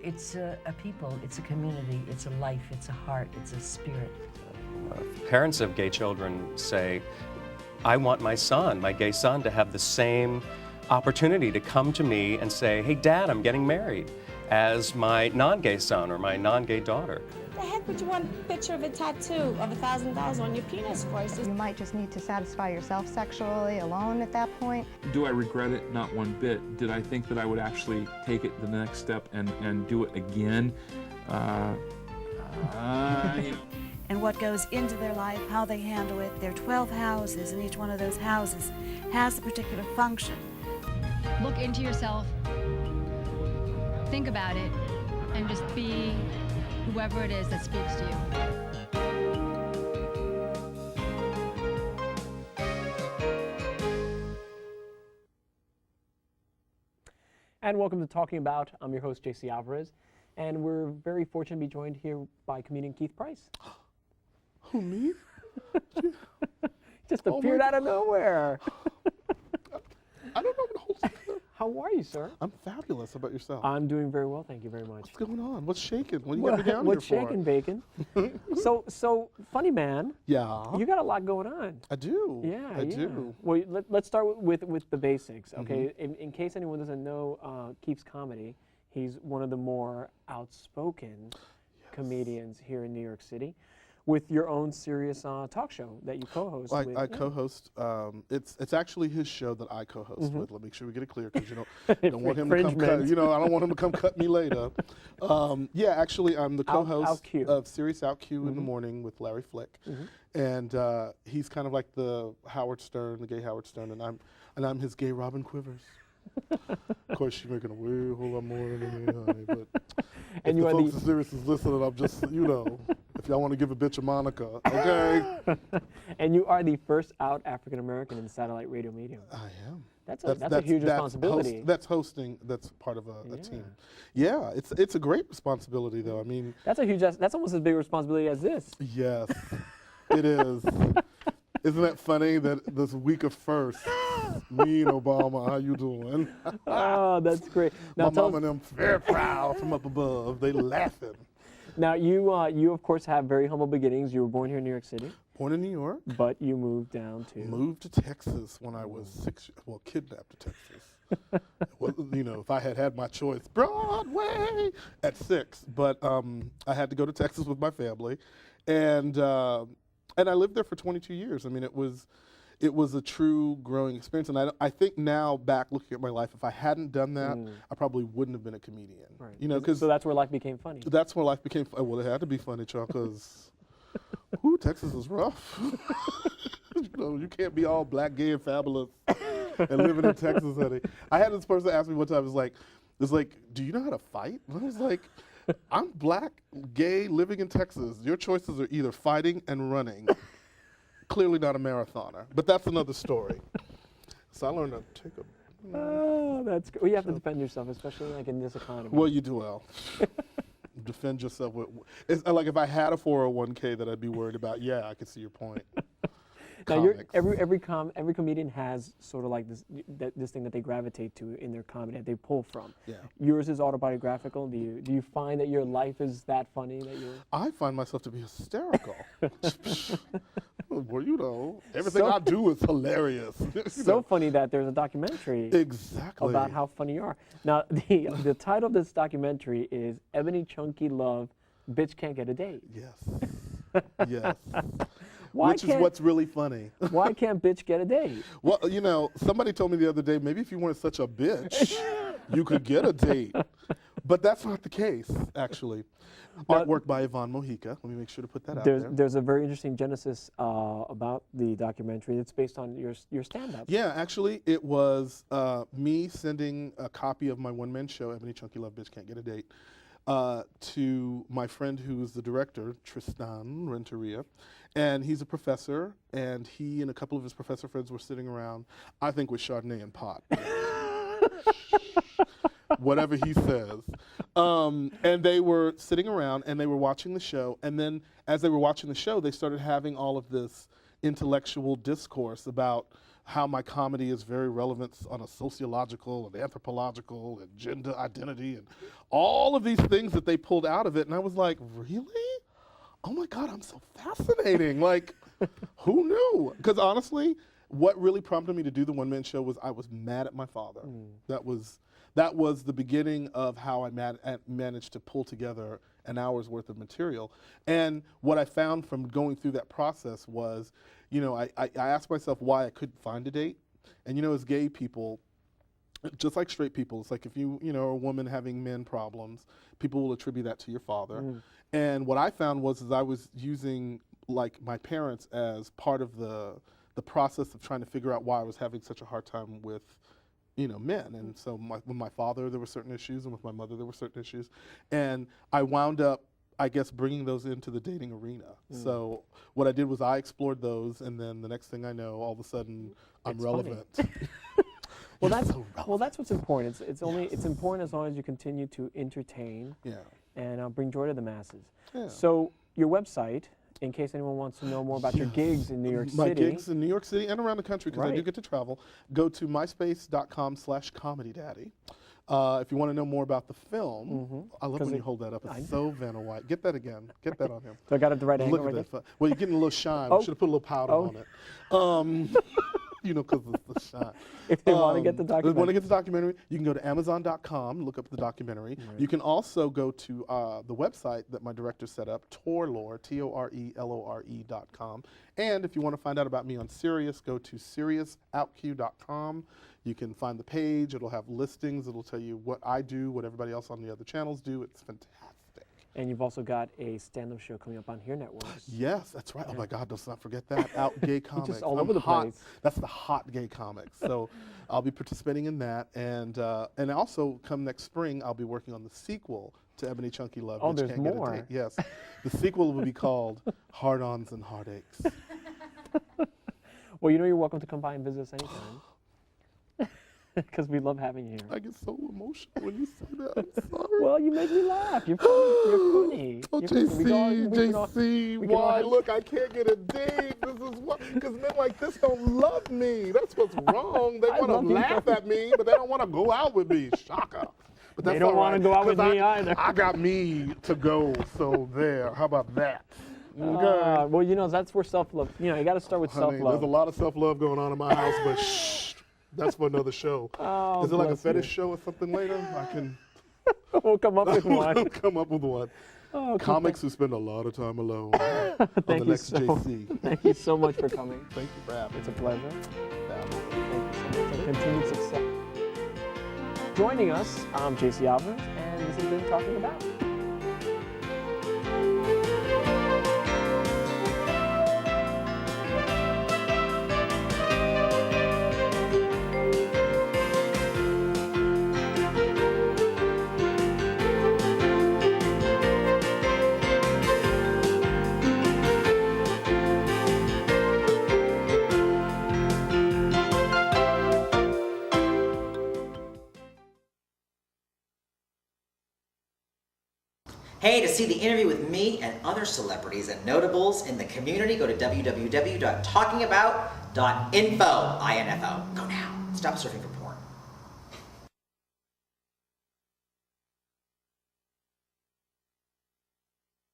it's a people, it's a community, it's a life, it's a heart, it's a spirit. Parents of gay children say, I want my son, my gay son, to have the same opportunity to come to me and say, hey, Dad, I'm getting married, as my non-gay son or my non-gay daughter. The heck would you want a picture of a tattoo of $1,000 on your penis for? You might just need to satisfy yourself sexually alone at that point. Do I regret it? Not one bit. Did I think that I would actually take it the next step and do it again? And what goes into their life, how they handle it. There are 12 houses, and each one of those houses has a particular function. Look into yourself, think about it, and just be whoever it is that speaks to you. And welcome to Talking About. I'm your host, JC Alvarez, and we're very fortunate to be joined here by comedian Keith Price. Who, me? Just appeared out of nowhere. I don't know what holds it together. How are you, sir? I'm fabulous. How about yourself? I'm doing very well, thank you very much. What's going on? What's shaking? What do you got me down What's here for? shaking, bacon? so funny man. Yeah. You got a lot going on. I do. Yeah, I do. Well, let's start with the basics, okay? In case anyone doesn't know Keith's comedy, he's one of the more outspoken comedians here in New York City, with your own serious talk show that you co-host with. I co-host. It's actually his show that I co-host with. Let me make sure we get it clear, because you don't want him to come cut. I don't want him to come cut me later. Yeah, actually, I'm the co-host OutQ. of Serious OutQ in the morning with Larry Flick, and he's kind of like the Howard Stern, the gay Howard Stern, and I'm his gay Robin Quivers. Of course, she's making a whole lot more than me, honey. But And if you the are folks are serious is listening, I'm just, if y'all want to give a bitch a Monica, okay? And you are the first out African American in the satellite radio medium. I am. That's a huge responsibility. That's hosting. That's part of a team. Yeah, it's a great responsibility, though. I mean, That's almost as big a responsibility as this. yes, it is. Isn't that funny that this week of first, me and Obama, how you doing? Oh, that's great. Now, My tell mom and them very proud from up above. They laughing. Now, you of course have very humble beginnings. You were born here in New York City, Born in New York. but you moved down to. Moved to Texas when I was 6. Well, kidnapped to Texas. Well, if I had my choice, Broadway at 6. But I had to go to Texas with my family, and I lived there for 22 years. I mean, it was a true growing experience. And I think now, back looking at my life, if I hadn't done that, I probably wouldn't have been a comedian. Right. So that's where life became funny. That's where life became. Well, it had to be funny, Chuck, because Texas is rough. You can't be all black, gay, and fabulous and living in Texas, honey. I had this person ask me one time, it's like, do you know how to fight? And I was like, I'm black, gay, living in Texas. Your choices are either fighting and running. Clearly not a marathoner, but that's another story. So I learned to take a. Oh, that's good. Well, you have to defend yourself, especially like in this economy. Well, you do well. Defend yourself with. It's like if I had a 401k that I'd be worried about. Yeah, I could see your point. Now, every comedian has sort of like this thing that they gravitate to in their comedy that they pull from. Yeah. Yours is autobiographical. Do you find that your life is that funny that you're? I find myself to be hysterical. Well, everything I do is hilarious. So funny that there's a documentary about how funny you are. Now, the title of this documentary is Ebony Chunky Love, Bitch Can't Get a Date. Yes. Yes. Which is what's really funny. Why can't bitch get a date? Well, somebody told me the other day, maybe if you weren't such a bitch, you could get a date. But that's not the case, actually. Artwork by Yvonne Mojica. Let me make sure to put that out there. There's a very interesting genesis about the documentary. It's based on your stand-up. Yeah, actually, it was me sending a copy of my one-man show, Ebony Chunky Love, Bitch Can't Get a Date, to my friend who's the director, Tristan Renteria. And he's a professor, and he and a couple of his professor friends were sitting around, I think with Chardonnay and pot. Whatever he says. And they were sitting around, and they were watching the show, and then as they were watching the show, they started having all of this intellectual discourse about how my comedy is very relevant on a sociological and anthropological and gender identity and all of these things that they pulled out of it. And I was like, really? Oh my God, I'm so fascinating. Like, who knew? Because honestly, what really prompted me to do the one-man show was I was mad at my father. That was the beginning of how I managed to pull together an hour's worth of material. And what I found from going through that process was, you know, I asked myself why I couldn't find a date. And you know, as gay people, just like straight people, it's like if you know, are a woman having men problems, people will attribute that to your father. And what I found was I was using like my parents as part of the process of trying to figure out why I was having such a hard time with, you know, men. And so with my father, there were certain issues, and with my mother, there were certain issues. And I wound up, I guess, bringing those into the dating arena. So what I did was I explored those, and then the next thing I know, all of a sudden, I'm relevant. Well, that's what's important. It's important as long as you continue to entertain and bring joy to the masses. So your website, in case anyone wants to know more about your gigs in New York City. My gigs in New York City and around the country, because I do get to travel. Go to myspace.com/comedydaddy. If you want to know more about the film, I love when you hold that up. It's so Vanna White. Get that again. Get that on him. So I got it the right angle. Look at that. Well, you're getting a little shine. I should have put a little powder on it. You know, because it's the shine. If they want to get the documentary. They want to get the documentary, you can go to Amazon.com, look up the documentary. You can also go to the website that my director set up, Torelore, TORELORE.com. And if you want to find out about me on Sirius, go to SiriusOutQ.com. You can find the page. It'll have listings. It'll tell you what I do, what everybody else on the other channels do. It's fantastic. And you've also got a stand-up show coming up on Here Networks. Yes, that's right. Oh my God, let's not forget that. Out Gay Comics. Just all over the place. That's the hot gay comics. So I'll be participating in that. And also come next spring, I'll be working on the sequel to Ebony Chunky Love. Oh, there's more. Yes. The sequel will be called Hard-Ons and Heartaches. Well, you know you're welcome to come by and visit us anytime. Because we love having you here. I get so emotional when you say that. I'm sorry. Well, you make me laugh. You're funny. Oh, JC, why? Look, I can't get a date. This is what, because men like this don't love me. That's what's wrong. They want to laugh at me, but they don't want to go out with me. Shocker. But they don't want to go out with me either. I got me to go, so there. How about that? Okay. Well, you know, that's where self-love, you know, you got to start with self-love. There's a lot of self-love going on in my house, but shh. That's for another show. Oh, is it like a fetish show or something later? I can. We'll come up with one. We'll come up with one. Oh, Comics who spend a lot of time alone. On the next JC. Thank you so much for coming. Thank you for having me. It's a pleasure. Thank you so much. And continued success. Joining us, I'm JC Alvarez, and this has been Talking About. Hey, to see the interview with me and other celebrities and notables in the community, go to www.talkingabout.info. Go now. Stop surfing for